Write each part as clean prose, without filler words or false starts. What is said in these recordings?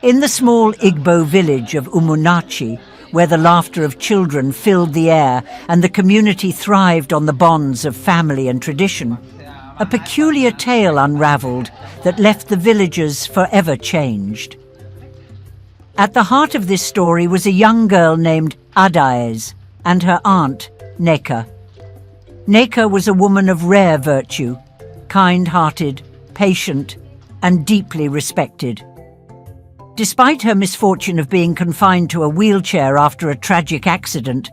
In the small Igbo village of Umunachi, where the laughter of children filled the air and the community thrived on the bonds of family and tradition, a peculiar tale unraveled that left the villagers forever changed. At the heart of this story was a young girl named Adaeze and her aunt, Neka. Neka was a woman of rare virtue, kind-hearted, patient, and deeply respected. Despite her misfortune of being confined to a wheelchair after a tragic accident,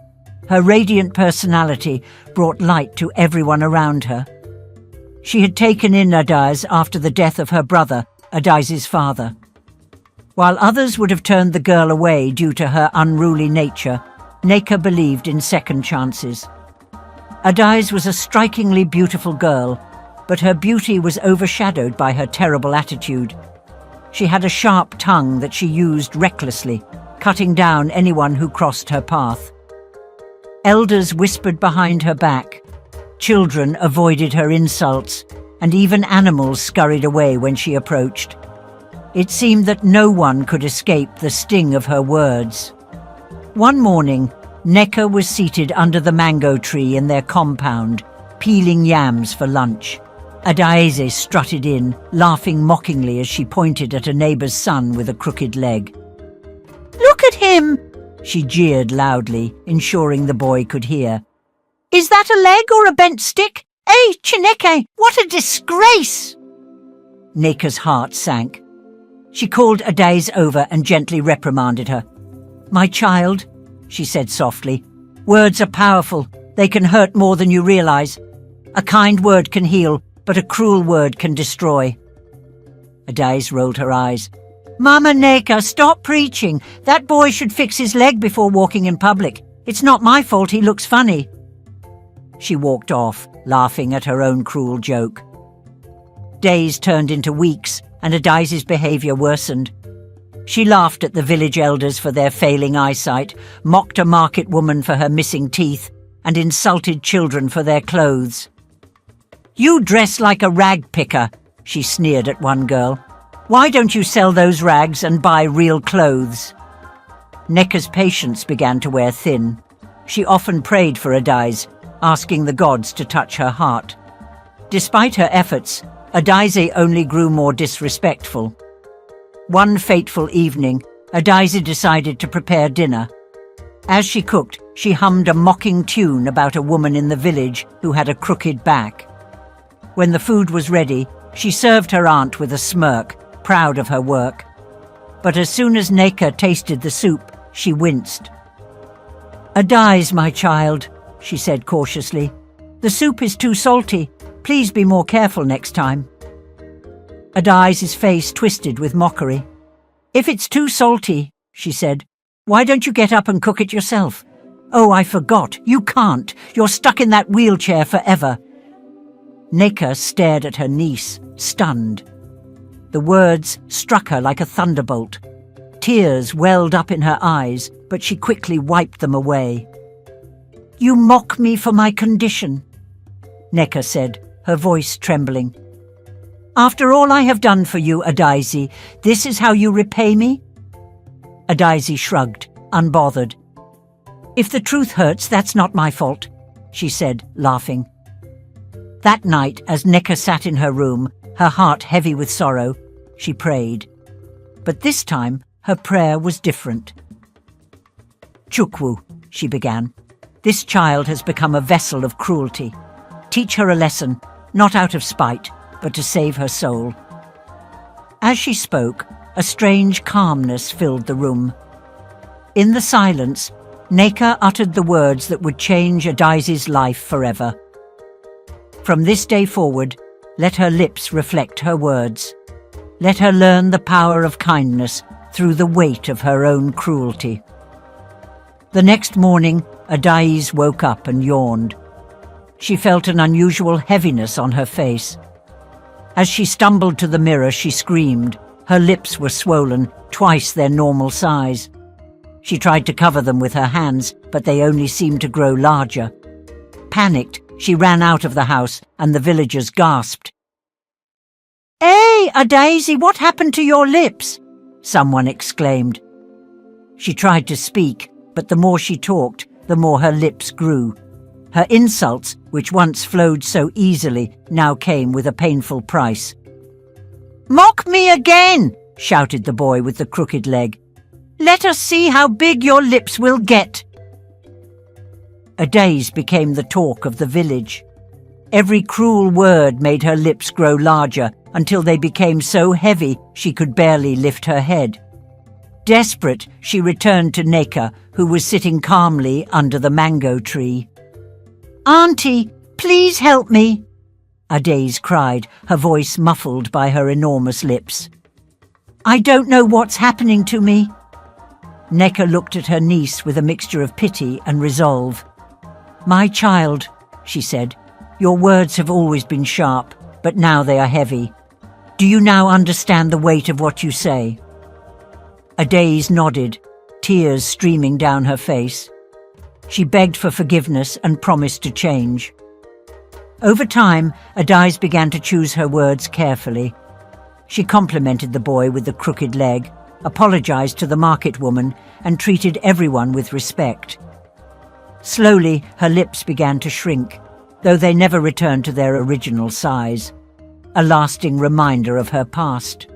her radiant personality brought light to everyone around her. She had taken in Adaeze after the death of her brother, Adaeze's father. While others would have turned the girl away due to her unruly nature, Neka believed in second chances. Adaeze was a strikingly beautiful girl, but her beauty was overshadowed by her terrible attitude. She had a sharp tongue that she used recklessly, cutting down anyone who crossed her path. Elders whispered behind her back. Children avoided her insults, and even animals scurried away when she approached. It seemed that no one could escape the sting of her words. One morning, Neka was seated under the mango tree in their compound, peeling yams for lunch. Adaeze strutted in, laughing mockingly as she pointed at a neighbor's son with a crooked leg. "Look at him!" she jeered loudly, ensuring the boy could hear. "Is that a leg or a bent stick? Hey, Chineke, what a disgrace!" Neka's heart sank. She called Adaeze over and gently reprimanded her. "My child," she said softly, "words are powerful. They can hurt more than you realize. A kind word can heal, but a cruel word can destroy." Adaeze rolled her eyes. "Mama Neka, stop preaching. That boy should fix his leg before walking in public. It's not my fault he looks funny." She walked off, laughing at her own cruel joke. Days turned into weeks, and Adaeze's behavior worsened. She laughed at the village elders for their failing eyesight, mocked a market woman for her missing teeth, and insulted children for their clothes. "You dress like a rag picker," she sneered at one girl. "Why don't you sell those rags and buy real clothes?" Neka's patience began to wear thin. She often prayed for Adaeze, asking the gods to touch her heart. Despite her efforts, Adaeze only grew more disrespectful. One fateful evening, Adaeze decided to prepare dinner. As she cooked, she hummed a mocking tune about a woman in the village who had a crooked back. When the food was ready, she served her aunt with a smirk, proud of her work. But as soon as Neka tasted the soup, she winced. "Adaeze, my child," she said cautiously. "The soup is too salty. Please be more careful next time." Adaeze's face twisted with mockery. "If it's too salty," she said, "why don't you get up and cook it yourself? Oh, I forgot. You can't. You're stuck in that wheelchair forever." Neka stared at her niece, stunned. The words struck her like a thunderbolt. Tears welled up in her eyes, but she quickly wiped them away. "You mock me for my condition," Neka said, her voice trembling. "After all I have done for you, Adaeze, this is how you repay me?" Adaeze shrugged, unbothered. "If the truth hurts, that's not my fault," she said, laughing. That night, as Neka sat in her room, her heart heavy with sorrow, she prayed. But this time, her prayer was different. "Chukwu," she began, "this child has become a vessel of cruelty. Teach her a lesson, not out of spite, but to save her soul." As she spoke, a strange calmness filled the room. In the silence, Neka uttered the words that would change Adaeze's life forever. From this day forward, let her lips reflect her words. Let her learn the power of kindness through the weight of her own cruelty. The next morning, Adaeze woke up and yawned. She felt an unusual heaviness on her face. As she stumbled to the mirror, she screamed. Her lips were swollen, twice their normal size. She tried to cover them with her hands, but they only seemed to grow larger. Panicked, she ran out of the house, and the villagers gasped. "Hey, Adaeze, what happened to your lips?" someone exclaimed. She tried to speak, but the more she talked, the more her lips grew. Her insults, which once flowed so easily, now came with a painful price. "Mock me again!" shouted the boy with the crooked leg. "Let us see how big your lips will get." Adaze became the talk of the village. Every cruel word made her lips grow larger until they became so heavy she could barely lift her head. Desperate, she returned to Neka, who was sitting calmly under the mango tree. "Auntie, please help me," Adaze cried, her voice muffled by her enormous lips. "I don't know what's happening to me." Neka looked at her niece with a mixture of pity and resolve. "My child," she said, "your words have always been sharp, but now they are heavy. Do you now understand the weight of what you say?" Adaze nodded, tears streaming down her face. She begged for forgiveness and promised to change. Over time, Adaze began to choose her words carefully. She complimented the boy with the crooked leg, apologized to the market woman, and treated everyone with respect. Slowly, her lips began to shrink, though they never returned to their original size, a lasting reminder of her past.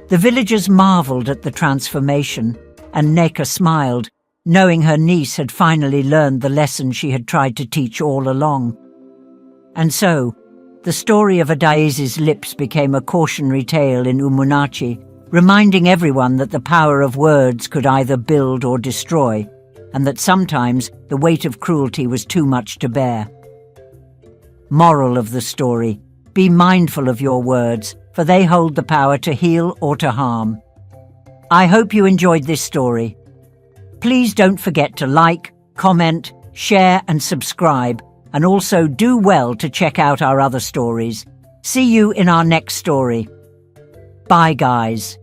The villagers marveled at the transformation, and Neka smiled, knowing her niece had finally learned the lesson she had tried to teach all along. And so, the story of Adaze's lips became a cautionary tale in Umunnachi, reminding everyone that the power of words could either build or destroy, and that sometimes the weight of cruelty was too much to bear. Moral of the story: be mindful of your words, for they hold the power to heal or to harm. I hope you enjoyed this story. Please don't forget to like, comment, share and subscribe, and also do well to check out our other stories. See you in our next story. Bye, guys.